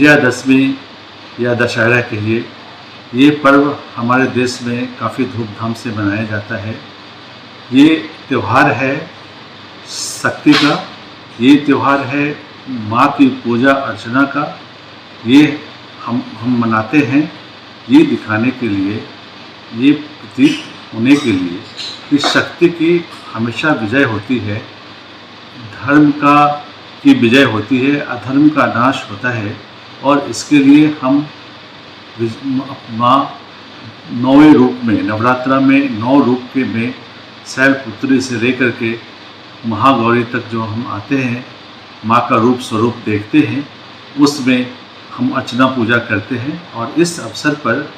विजयादशमी या दशहरा कहिए, ये पर्व हमारे देश में काफ़ी धूमधाम से मनाया जाता है। ये त्यौहार है शक्ति का, ये त्यौहार है माँ की पूजा अर्चना का। ये हम मनाते हैं ये दिखाने के लिए, ये प्रतीक होने के लिए कि शक्ति की हमेशा विजय होती है, धर्म की विजय होती है, अधर्म का नाश होता है। और इसके लिए हम माँ 9वें रूप में, नवरात्रा में 9 रूप के में शैलपुत्री से लेकर के महागौरी तक जो हम आते हैं, माँ का रूप स्वरूप देखते हैं, उसमें हम अर्चना पूजा करते हैं। और इस अवसर पर,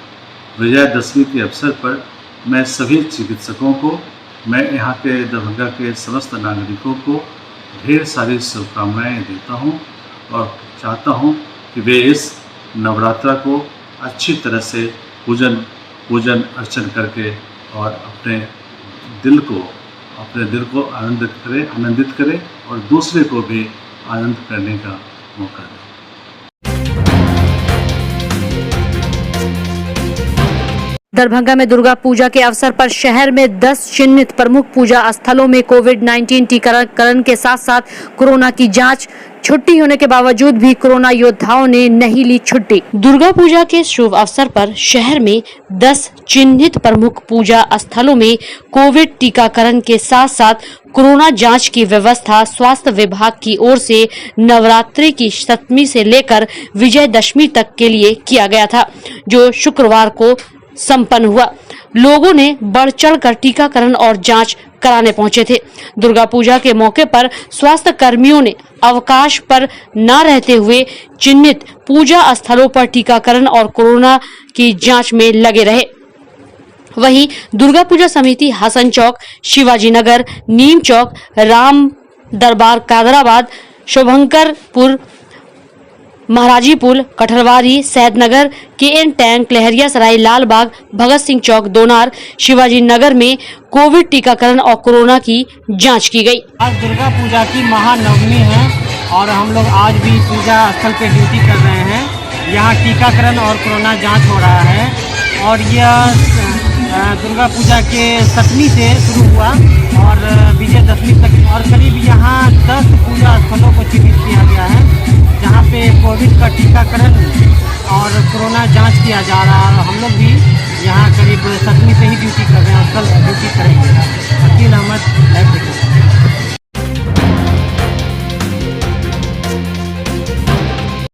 विजयादशमी के अवसर पर, मैं सभी चिकित्सकों को, मैं यहाँ के दरभंगा के समस्त नागरिकों को ढेर सारी शुभकामनाएँ देता हूँ और चाहता हूँ कि वे इस नवरात्रा को अच्छी तरह से पूजन अर्चन करके और अपने दिल को आनंदित करें और दूसरे को भी आनंद करने का मौका दें। दरभंगा में दुर्गा पूजा के अवसर पर शहर में 10 चिन्हित प्रमुख पूजा स्थलों में कोविड-19 टीकाकरण के साथ साथ कोरोना की जांच। छुट्टी होने के बावजूद भी कोरोना योद्धाओं ने नहीं ली छुट्टी। दुर्गा पूजा के शुभ अवसर पर शहर में 10 चिन्हित प्रमुख पूजा स्थलों में कोविड टीकाकरण के साथ साथ कोरोना जांच की व्यवस्था स्वास्थ्य विभाग की ओर से नवरात्रि की सप्तमी से लेकर विजयदशमी तक के लिए किया गया था, जो शुक्रवार को संपन्न हुआ। लोगों ने बढ़ चढ़कर टीकाकरण और जांच कराने पहुंचे थे। दुर्गा पूजा के मौके पर स्वास्थ्य कर्मियों ने अवकाश पर न रहते हुए चिन्हित पूजा स्थलों पर टीकाकरण और कोरोना की जांच में लगे रहे। वहीं दुर्गा पूजा समिति हसन चौक, शिवाजी नगर, नीम चौक, राम दरबार कादराबाद, शुभंकरपुर, महाराजी पुल, कठरवारी, सैदनगर, KN टैंक, लहरिया सराय, लालबाग, भगत सिंह चौक, दोनार, शिवाजी नगर में कोविड टीकाकरण और कोरोना की जांच की गई। आज दुर्गा पूजा की महानवमी है और हम लोग आज भी पूजा स्थल पे ड्यूटी कर रहे हैं। यहाँ टीकाकरण और कोरोना जांच हो रहा है और यह दुर्गा पूजा के सप्तमी से शुरू हुआ और विजयदशमी तक, और करीब यहाँ 10 पूजा स्थलों को चिन्हित किया गया है जहाँ पे कोविड का टीकाकरण और कोरोना जांच किया जा रहा है। हम लोग भी यहाँ करीब सप्तमी से ही ड्यूटी कर रहे हैं और कल ड्यूटी करेंगे। Aqeel Ahmad, live report.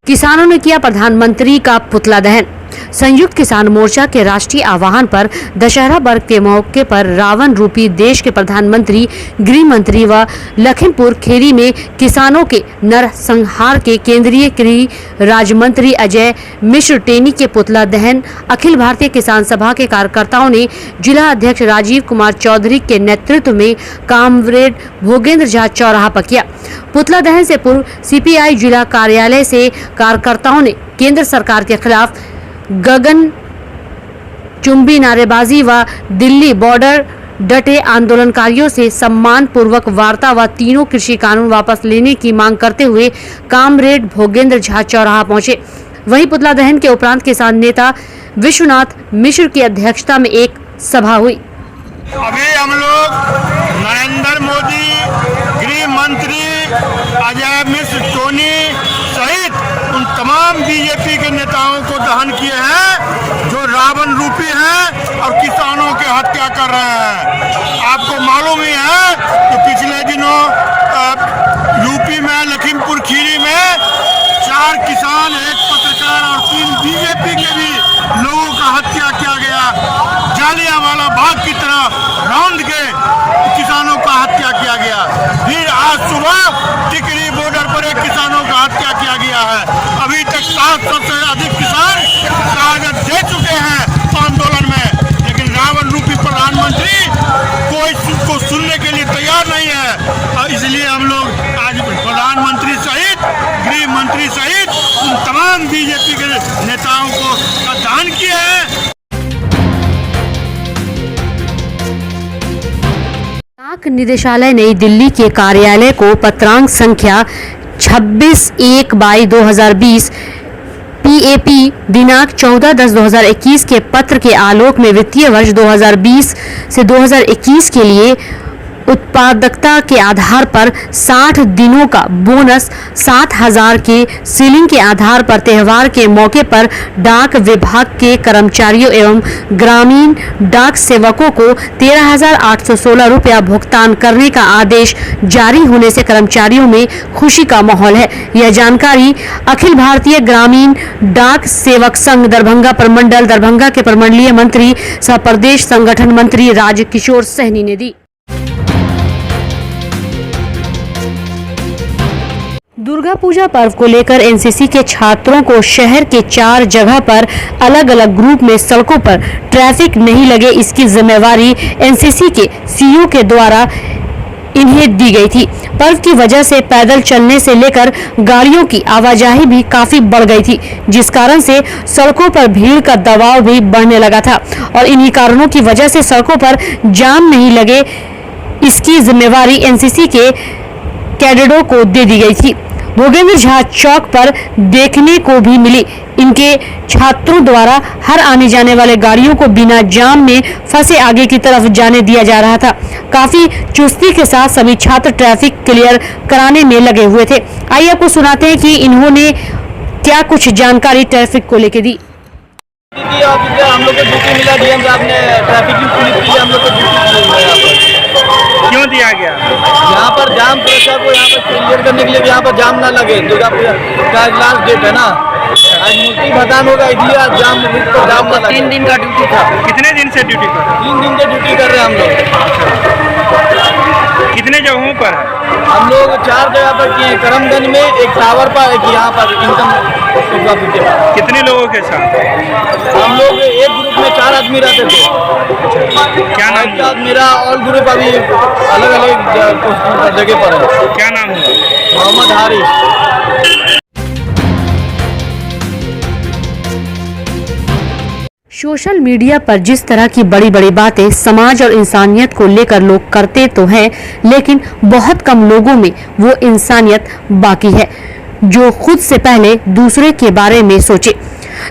किसानों ने किया प्रधानमंत्री का पुतला दहन। संयुक्त किसान मोर्चा के राष्ट्रीय आह्वान पर दशहरा पर्व के मौके पर रावण रूपी देश के प्रधानमंत्री, गृह मंत्री व लखीमपुर खीरी में किसानों के नरसंहार के केंद्रीय गृह राज्य मंत्री अजय मिश्र टेनी के पुतला दहन अखिल भारतीय किसान सभा के कार्यकर्ताओं ने जिला अध्यक्ष राजीव कुमार चौधरी के नेतृत्व में कामरेड भोगेंद्र झा चौराहा पर किया। पुतला दहन से पूर्व CPI जिला कार्यालय से कार्यकर्ताओं ने केंद्र सरकार के खिलाफ गगन चुंबी नारेबाजी व दिल्ली बॉर्डर डटे आंदोलनकारियों से सम्मान पूर्वक वार्ता व तीनों कृषि कानून वापस लेने की मांग करते हुए कामरेड भोगेंद्र झा चौराहा पहुंचे। वहीं पुतला दहन के उपरांत किसान नेता विश्वनाथ मिश्र की अध्यक्षता में एक सभा हुई। अभी हम लोग नरेंद्र मोदी, गृह मंत्री अजय मिश्र टोनी सहित उन तमाम बीजेपी के नेताओं को दहन किए हैं जो रावण रूपी हैं और किसानों के हत्या कर रहे हैं। आपको मालूम ही है कि पिछले दिनों यूपी में लखीमपुर खीरी में 4 किसान, 1 पत्रकार और 3 बीजेपी के भी लोगों का हत्या किया गया। जालियांवाला बाग की तरह रौंद के किसानों का हत्या किया गया। फिर आज सुबह टिकरी बॉर्डर पर एक किसानों का हत्या किया गया है। अभी तक 700 से अधिक किसान शहादत दे चुके हैं आंदोलन में, लेकिन रावण रूपी प्रधानमंत्री कोई को सुनने के लिए तैयार नहीं है। और इसलिए हम लोग आज प्रधानमंत्री सहित, गृह मंत्री सहित उन तमाम बीजेपी के नेताओं को दहन किए हैं। डाक निदेशालय नई दिल्ली के कार्यालय को पत्रांक संख्या 26/1/2020 पीएपी दिनांक 14/10/2021 के पत्र के आलोक में वित्तीय वर्ष 2020 से 2021 के लिए उत्पादकता के आधार पर 60 दिनों का बोनस, 7,000 के सीलिंग के आधार पर त्योहार के मौके पर डाक विभाग के कर्मचारियों एवं ग्रामीण डाक सेवकों को 13,816 रुपया भुगतान करने का आदेश जारी होने से कर्मचारियों में खुशी का माहौल है। यह जानकारी अखिल भारतीय ग्रामीण डाक सेवक संघ दरभंगा प्रमंडल दरभंगा के प्रमंडलीय मंत्री सह प्रदेश संगठन मंत्री राजकिशोर सहनी ने दी। दुर्गा पूजा पर्व को लेकर एनसीसी के छात्रों को शहर के 4 जगह पर अलग अलग ग्रुप में सड़कों पर ट्रैफिक नहीं लगे, इसकी जिम्मेवारी एनसीसी के सीईओ के द्वारा इन्हें दी गई थी। पर्व की वजह से पैदल चलने से लेकर गाड़ियों की आवाजाही भी काफी बढ़ गई थी, जिस कारण से सड़कों पर भीड़ का दबाव भी बढ़ने लगा था और इन्हीं कारणों की वजह से सड़कों पर जाम नहीं लगे, इसकी जिम्मेवारी एनसीसी के कैडेटों को दे दी गई थी। भोगेंद्र झा चौक पर देखने को भी मिली। इनके छात्रों द्वारा हर आने जाने वाले गाड़ियों को बिना जाम में फंसे आगे की तरफ जाने दिया जा रहा था। काफी चुस्ती के साथ सभी छात्र ट्रैफिक क्लियर कराने में लगे हुए थे। आइए आपको सुनाते हैं कि इन्होंने क्या कुछ जानकारी ट्रैफिक को लेकर दी। हम लोग को ड्यूटी मिला, डीएम साहब ने ट्रैफिक की पुलिस के लिए हम लोग को ड्यूटी क्यों दिया गया? यहाँ पर जाम सुरक्षा को यहाँ पर क्लियर करने के लिए यहाँ पर जाम ना लगे। दुर्गा पूजा का लास्ट डेट है ना, आज मूर्ति भसान होगा, इसलिए आज जाम पर जाम ना लगे। 3 दिन का ड्यूटी था। कितने दिन से ड्यूटी कर रहे हैं? 3 दिन से ड्यूटी कर रहे हैं हम लोग। कितने जगहों पर है? हम लोग 4 जगह पर किए, करमगंज में, एक टावर पर, एक यहाँ पर इनकम ऑफिस के पास। कितने लोगों के साथ? हम लोग एक ग्रुप में 4 आदमी रहते थे। क्या नाम है? मेरा और ग्रुप अभी अलग अलग जगह पर है। क्या नाम है? मोहम्मद हारिस। सोशल मीडिया पर जिस तरह की बड़ी बड़ी बातें समाज और इंसानियत को लेकर लोग करते तो हैं, लेकिन बहुत कम लोगों में वो इंसानियत बाकी है जो खुद से पहले दूसरे के बारे में सोचे।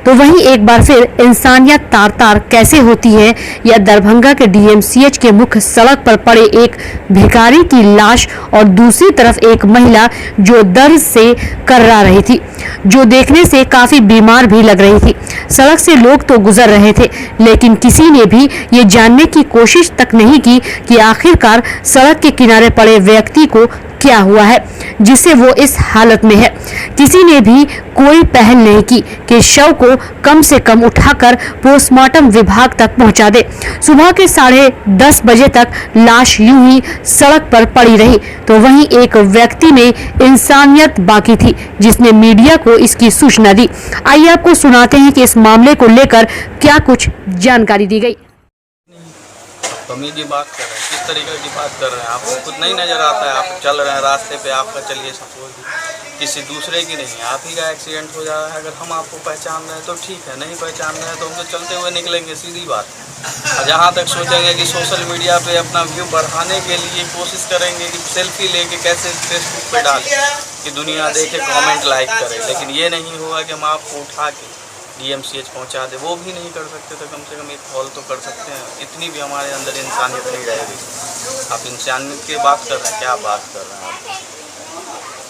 तो वहीं एक बार फिर इंसानियत तार तार कैसे होती है, या दरभंगा के डीएमसीएच के मुख्य सड़क पर पड़े एक भिखारी की लाश और दूसरी तरफ एक महिला जो दर्द से कर्रा रही थी, जो देखने से काफी बीमार भी लग रही थी। सड़क से लोग तो गुजर रहे थे, लेकिन किसी ने भी ये जानने की कोशिश तक नहीं की कि आखिरकार सड़क के किनारे पड़े व्यक्ति को क्या हुआ है जिससे वो इस हालत में है। किसी ने भी कोई पहल नहीं की कि शव को कम से कम उठाकर पोस्टमार्टम विभाग तक पहुंचा दे। सुबह के 10:30 बजे तक लाश यूं ही सड़क पर पड़ी रही, तो वहीं एक व्यक्ति में इंसानियत बाकी थी जिसने मीडिया को इसकी सूचना दी। आइए आपको सुनाते हैं कि इस मामले को लेकर क्या कुछ जानकारी दी गई। कमी बात कर रहे हैं, किस तरीके की बात कर रहे हैं? आपको कुछ नहीं नज़र आता है? आप चल रहे हैं रास्ते पे, आपका चलिए सपोज किसी दूसरे की नहीं, आप ही का एक्सीडेंट हो जा रहा है। अगर हम आपको पहचान रहे हैं तो ठीक है, नहीं पहचान रहे हैं तो हम तो चलते हुए निकलेंगे, सीधी बात। जहाँ तक सोचेंगे कि सोशल मीडिया पे अपना व्यू बढ़ाने के लिए कोशिश करेंगे कि सेल्फी लेके कैसे फेसबुक पे डालें कि दुनिया देखे, कमेंट लाइक करे, लेकिन ये नहीं होगा कि हम आपको उठा के डीएमसीएच पहुंचा दे। वो भी नहीं कर सकते तो कम से कम एक कॉल तो कर सकते हैं। इतनी भी हमारे अंदर इंसानियत नहीं रहेगी। आप इंसानियत की बात कर रहे हैं, क्या बात कर रहे हैं आप?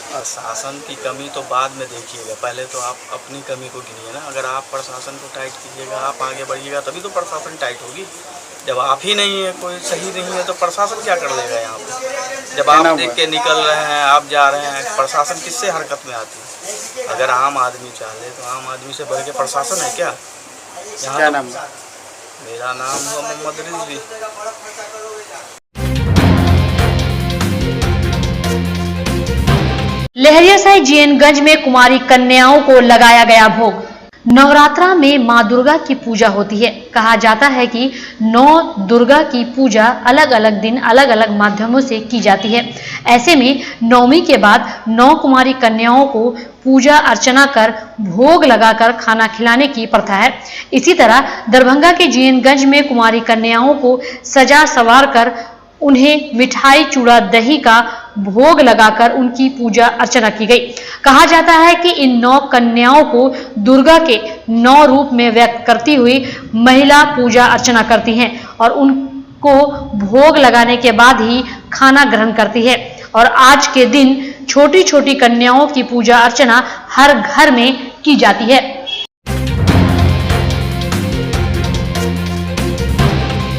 प्रशासन की कमी तो बाद में देखिएगा, पहले तो आप अपनी कमी को गिनिए ना। अगर आप प्रशासन को टाइट कीजिएगा, आप आगे बढ़िएगा, तभी तो प्रशासन टाइट होगी। जब आप ही नहीं है, कोई सही नहीं है, तो प्रशासन क्या कर लेगा यहाँ पे? जब आप देख के निकल रहे हैं, आप जा रहे हैं, प्रशासन किससे हरकत में आती है? अगर आम आदमी चाहे तो आम आदमी से बढ़ के प्रशासन है क्या? क्या नाम है? मेरा नाम है मोहम्मद रिजवी। लहरियासराय जीएनगंज में कुमारी कन्याओं को लगाया गया भोग। नवरात्रा में मां दुर्गा की पूजा होती है। कहा जाता है कि 9 दुर्गा की पूजा अलग अलग दिन अलग अलग माध्यमों से की जाती है। ऐसे में नवमी के बाद 9 कुमारी कन्याओं को पूजा अर्चना कर भोग लगाकर खाना खिलाने की प्रथा है। इसी तरह दरभंगा के जीएनगंज में कुमारी कन्याओं को सजा सवार कर उन्हें मिठाई चूड़ा दही का भोग लगाकर उनकी पूजा अर्चना की गई। कहा जाता है कि इन 9 कन्याओं को दुर्गा के 9 रूप में व्यक्त करती हुई महिला पूजा अर्चना करती हैं और उनको भोग लगाने के बाद ही खाना ग्रहण करती है। और आज के दिन छोटी छोटी कन्याओं की पूजा अर्चना हर घर में की जाती है।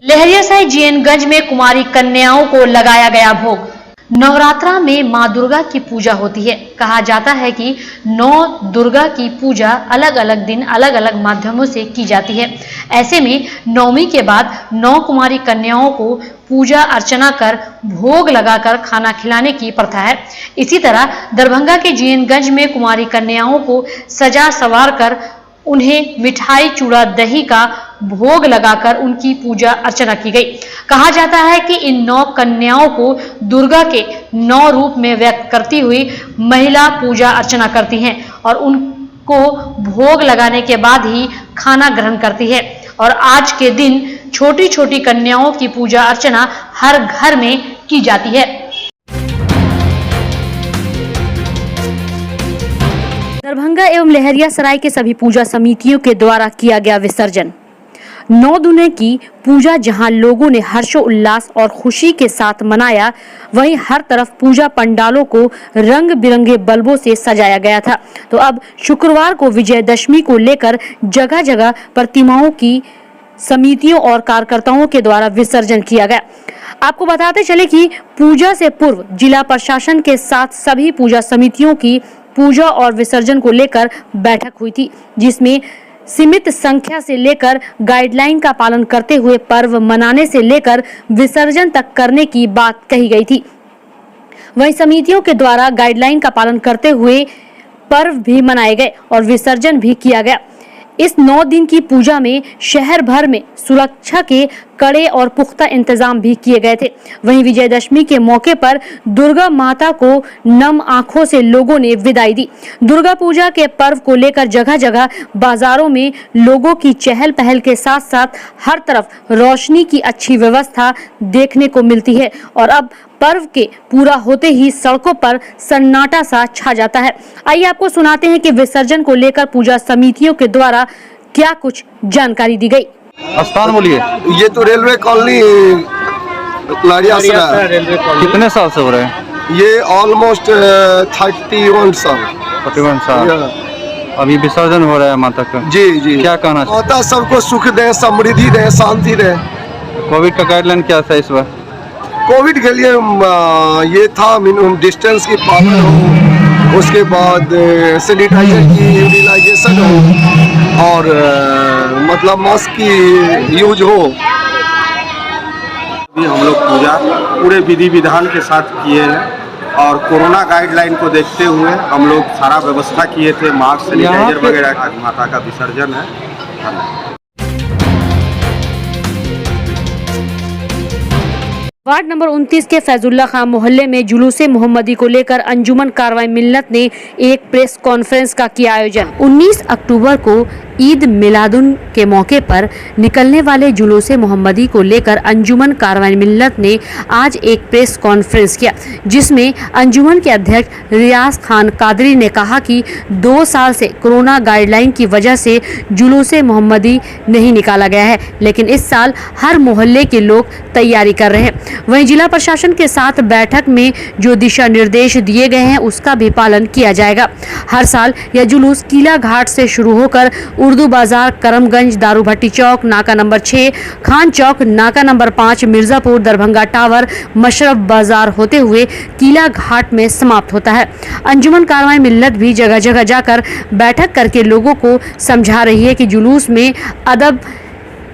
लहरियासराय जीएनगंज में कुमारी कन्याओं को लगाया गया भोग। नवरात्रा में मां दुर्गा की पूजा होती है। कहा जाता है कि 9 दुर्गा की पूजा अलग अलग दिन अलग अलग माध्यमों से की जाती है। ऐसे में नवमी के बाद 9 कुमारी कन्याओं को पूजा अर्चना कर भोग लगाकर खाना खिलाने की प्रथा है। इसी तरह दरभंगा के जीएनगंज में कुमारी कन्याओं को सजा सवार कर उन्हें मिठाई चूड़ा दही का भोग लगाकर उनकी पूजा अर्चना की गई। कहा जाता है कि इन 9 कन्याओं को दुर्गा के 9 रूप में व्यक्त करती हुई महिला पूजा अर्चना करती हैं और उनको भोग लगाने के बाद ही खाना ग्रहण करती है। और आज के दिन छोटी छोटी कन्याओं की पूजा अर्चना हर घर में की जाती है। दरभंगा एवं लहरियासराय के सभी पूजा समितियों के द्वारा किया गया विसर्जन। 9 दुने की पूजा जहां लोगों ने हर्षोल्लास और खुशी के साथ मनाया, वहीं हर तरफ पूजा पंडालों को रंग बिरंगे बल्बों से सजाया गया था। तो अब शुक्रवार को विजयदशमी को लेकर जगह जगह प्रतिमाओं की समितियों और कार्यकर्ताओं के द्वारा विसर्जन किया गया। आपको बताते चले कि पूजा से पूर्व जिला प्रशासन के साथ सभी पूजा समितियों की पूजा और विसर्जन को लेकर बैठक हुई थी, जिसमें सीमित संख्या से लेकर गाइडलाइन का पालन करते हुए पर्व मनाने से लेकर विसर्जन तक करने की बात कही गई थी। वहीं समितियों के द्वारा गाइडलाइन का पालन करते हुए पर्व भी मनाए गए और विसर्जन भी किया गया। इस 9 दिन की पूजा में शहर भर में सुरक्षा के कड़े और पुख्ता इंतजाम भी किए गए थे। वहीं विजयदशमी के मौके पर दुर्गा माता को नम आंखों से लोगों ने विदाई दी। दुर्गा पूजा के पर्व को लेकर जगह जगह बाजारों में लोगों की चहल पहल के साथ साथ हर तरफ रोशनी की अच्छी व्यवस्था देखने को मिलती है और अब पर्व के पूरा होते ही सड़कों पर सन्नाटा सा छा जाता है। आइए आपको सुनाते हैं कि विसर्जन को लेकर पूजा समितियों के द्वारा क्या कुछ जानकारी दी गई। स्थान बोलिए। ये तो railway colony Laheriasarai. Railway colony कितने साल से हो रहे हैं? ये ऑलमोस्ट 31 साल। 31 साल। अभी विसर्जन हो रहा है माता का। जी जी। क्या कहना चाहिए? माता सबको सुख दे, समृद्धि दे, शांति दे। कोविड का गाइडलाइन क्या था इस बार? कोविड के लिए ये था मिनिमम डिस्टेंस की पालन हो, उसके बाद सैनिटाइजर की यूटिलाइजेशन हो और मतलब मास्क की यूज हो। हम लोग पूजा पूरे विधि विधान के साथ किए हैं और कोरोना गाइडलाइन को देखते हुए हम लोग सारा व्यवस्था किए थे। मास्क, सैनिटाइजर वगैरह का। माता का विसर्जन है। वार्ड नंबर 29 के फैजुल्ला खान मोहल्ले में जुलूसे मोहम्मदी को लेकर अंजुमन कारवाई मिल्लत ने एक प्रेस कॉन्फ्रेंस का किया आयोजन। 19 अक्टूबर को ईद मिलादुन के मौके पर निकलने वाले जुलूसे मोहम्मदी को लेकर अंजुमन कारवाई मिल्लत ने आज एक प्रेस कॉन्फ्रेंस किया, जिसमें अंजुमन के अध्यक्ष रियाज खान कादरी ने कहा कि 2 साल से कोरोना गाइडलाइन की वजह से जुलूसे मोहम्मदी नहीं निकाला गया है, लेकिन इस साल हर मोहल्ले के लोग तैयारी कर रहे हैं। वहीं जिला प्रशासन के साथ बैठक में जो दिशा निर्देश दिए गए हैं उसका भी पालन किया जाएगा। हर साल यह जुलूस किला घाट से शुरू होकर उर्दू बाजार, करमगंज, दारू भट्टी चौक, नाका नंबर 6, खान चौक, नाका नंबर 5, मिर्जापुर, दरभंगा टावर, मशरफ बाजार होते हुए किला घाट में समाप्त होता है। अंजुमन कारवाई मिल्लत भी जगह जगह जाकर बैठक करके लोगों को समझा रही है कि जुलूस में अदब,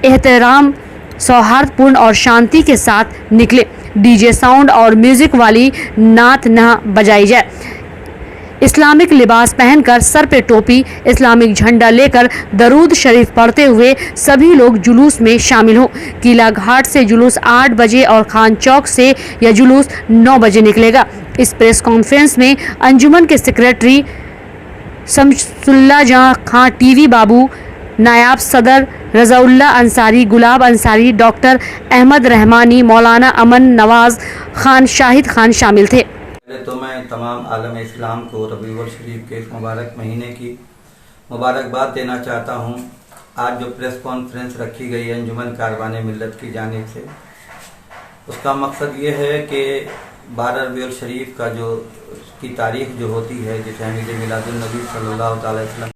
एहतराम, सौहार्दपूर्ण और शांति के साथ निकले। डीजे साउंड और म्यूजिक वाली नात न बजाई जाए। इस्लामिक लिबास पहनकर सर पे टोपी, इस्लामिक झंडा लेकर दरूद शरीफ पढ़ते हुए सभी लोग जुलूस में शामिल हो। किला घाट से जुलूस 8 बजे और खान चौक से यह जुलूस 9 बजे निकलेगा। इस प्रेस कॉन्फ्रेंस में अंजुमन के सेक्रेटरी शमसुल्लाह जहां खां, टीवी बाबू, नायाब सदर रज़ाउल्लाह अंसारी, गुलाब अंसारी, डॉक्टर अहमद रहमानी, मौलाना अमन नवाज खान, शाहिद खान शामिल थे। पहले तो मैं तमाम आलम इस्लाम को रबीउल शरीफ के इस मुबारक महीने की मुबारकबाद देना चाहता हूँ। आज जो प्रेस कॉन्फ्रेंस रखी गई है अंजुमन कारवाने मिल्लत की जानिब से, उसका मकसद ये है कि 12 रबीउल शरीफ का जो की तारीख जो होती है, जिसे हमीद मिलादुन नबी सल्लल्लाहु अलैहि वसल्लम